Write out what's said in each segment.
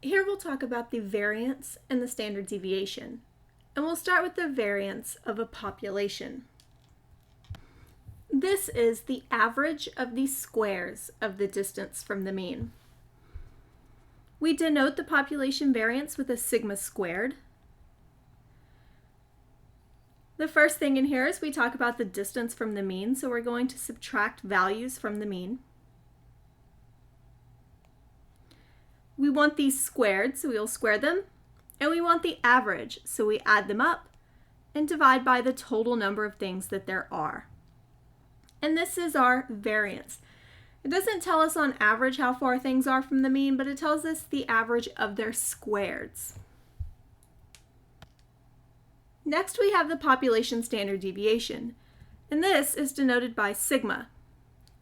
Here we'll talk about the variance and the standard deviation. And we'll start with the variance of a population. This is the average of the squares of the distance from the mean. We denote the population variance with a sigma squared. The first thing in here is we talk about the distance from the mean, so we're going to subtract values from the mean. We want these squared, so we'll square them, and we want the average, so we add them up and divide by the total number of things that there are. And this is our variance. It doesn't tell us on average how far things are from the mean, but it tells us the average of their squareds. Next, we have the population standard deviation, and this is denoted by sigma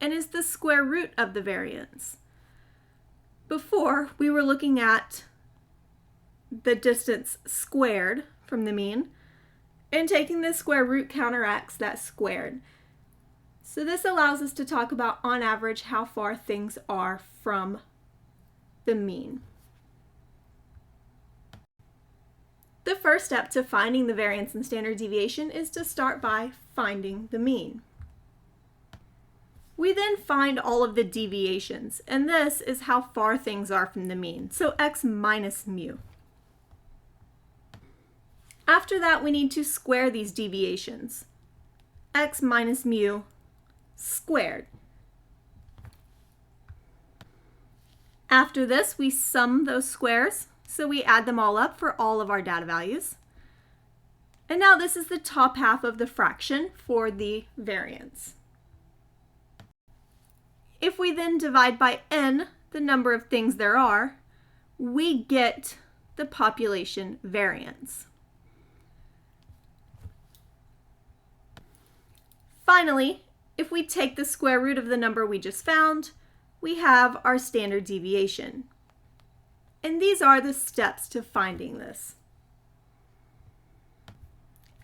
and is the square root of the variance. Before, we were looking at the distance squared from the mean, and taking the square root counteracts that squared. So this allows us to talk about, on average, how far things are from the mean. The first step to finding the variance and standard deviation is to start by finding the mean. We then find all of the deviations, and this is how far things are from the mean, so x minus mu. After that, we need to square these deviations. X minus mu squared. After this, we sum those squares, so we add them all up for all of our data values. And now this is the top half of the fraction for the variance. If we then divide by n, the number of things there are, we get the population variance. Finally, if we take the square root of the number we just found, we have our standard deviation. And these are the steps to finding this.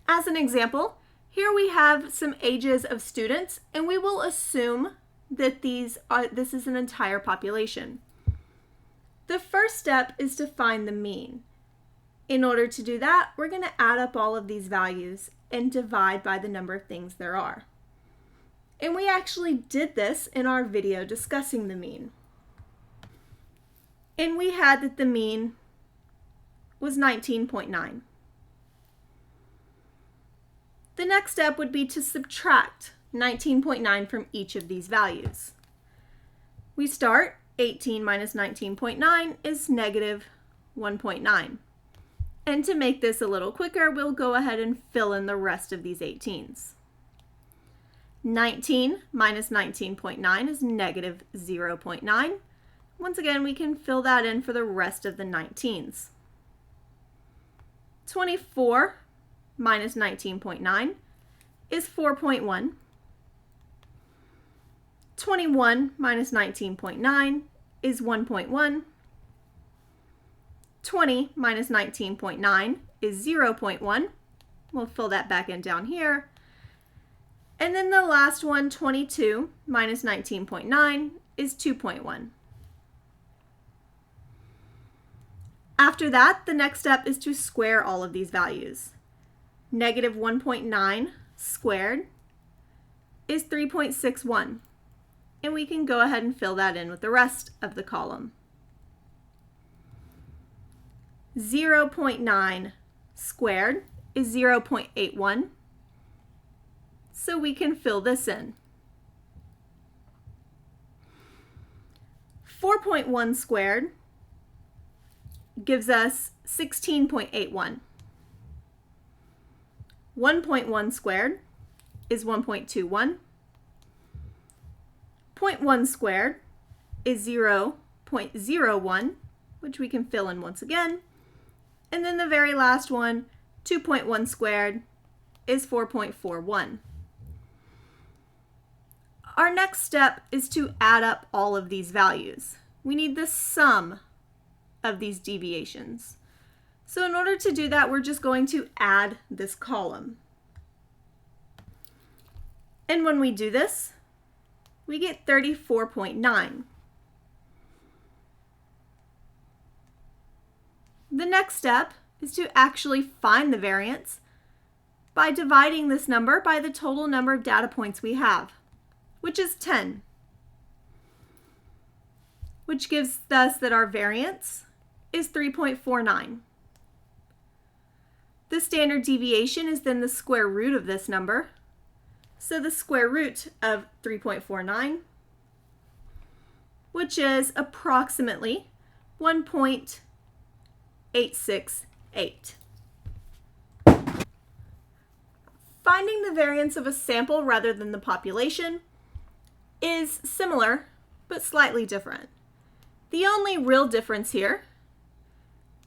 As an example, here we have some ages of students, and we will assume that this is an entire population. The first step is to find the mean. In order to do that, we're going to add up all of these values and divide by the number of things there are. And we actually did this in our video discussing the mean. And we had that the mean was 19.9. The next step would be to subtract 19.9 from each of these values. We start 18 minus 19.9 is negative 1.9. And to make this a little quicker, we'll go ahead and fill in the rest of these 18s. 19 minus 19.9 is negative 0.9. Once again, we can fill that in for the rest of the 19s. 24 minus 19.9 is 4.1. 21 minus 19.9 is 1.1. 20 minus 19.9 is 0.1. We'll fill that back in down here. And then the last one, 22 minus 19.9 is 2.1. After that, the next step is to square all of these values. Negative 1.9 squared is 3.61. And we can go ahead and fill that in with the rest of the column. 0.9 squared is 0.81. So we can fill this in. 4.1 squared gives us 16.81. 1.1 squared is 1.21. 0.1 squared is 0.01, which we can fill in once again. And then the very last one, 2.1 squared, is 4.41. Our next step is to add up all of these values. We need the sum of these deviations. So in order to do that, we're just going to add this column. And when we do this, we get 34.9. The next step is to actually find the variance by dividing this number by the total number of data points we have, which is 10, which gives us that our variance is 3.49. The standard deviation is then the square root of this number, so the square root of 3.49, which is approximately 1.868. Finding the variance of a sample rather than the population is similar, but slightly different. The only real difference here,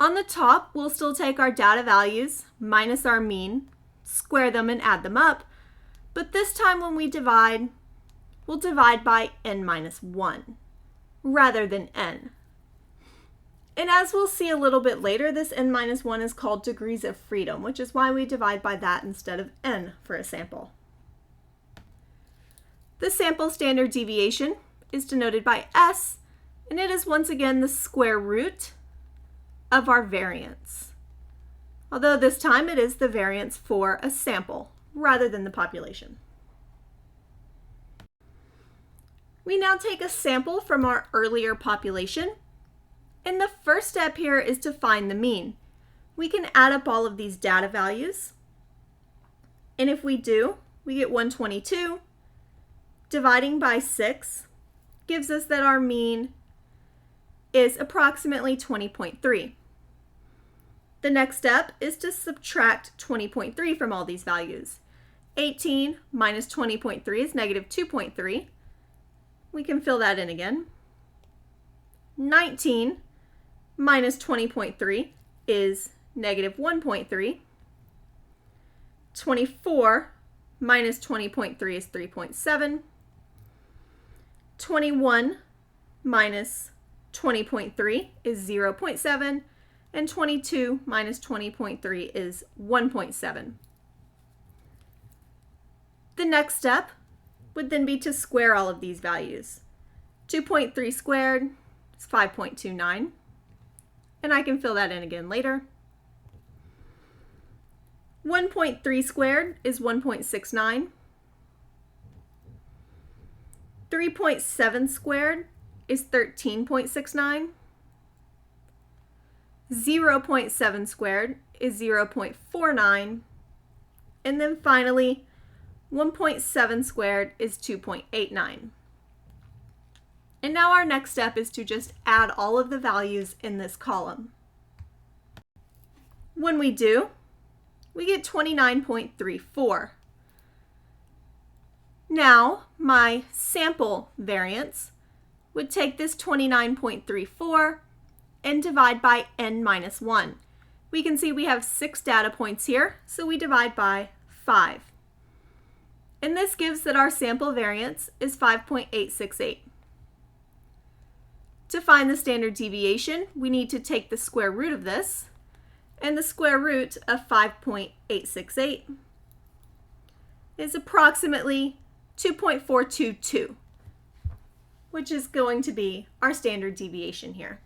on the top, we'll still take our data values minus our mean, square them and add them up, but this time when we divide, we'll divide by n minus 1 rather than n. And as we'll see a little bit later, this n minus 1 is called degrees of freedom, which is why we divide by that instead of n for a sample. The sample standard deviation is denoted by S, and it is once again the square root of our variance. Although this time it is the variance for a sample rather than the population. We now take a sample from our earlier population, and the first step here is to find the mean. We can add up all of these data values, and if we do, we get 122. Dividing by 6 gives us that our mean is approximately 20.3. The next step is to subtract 20.3 from all these values. 18 minus 20.3 is negative 2.3. We can fill that in again. 19 minus 20.3 is negative 1.3. 24 minus 20.3 is 3.7. 21 minus 20.3 is 0.7. And 22 minus 20.3 is 1.7. The next step would then be to square all of these values. 2.3 squared is 5.29, and I can fill that in again later. 1.3 squared is 1.69. 3.7 squared is 13.69. 0.7 squared is 0.49, and then finally 1.7 squared is 2.89. And now our next step is to just add all of the values in this column. When we do, we get 29.34. Now my sample variance would take this 29.34 and divide by n minus 1. We can see we have 6 data points here, so we divide by 5. And this gives that our sample variance is 5.868. To find the standard deviation, we need to take the square root of this, and the square root of 5.868 is approximately 2.422, which is going to be our standard deviation here.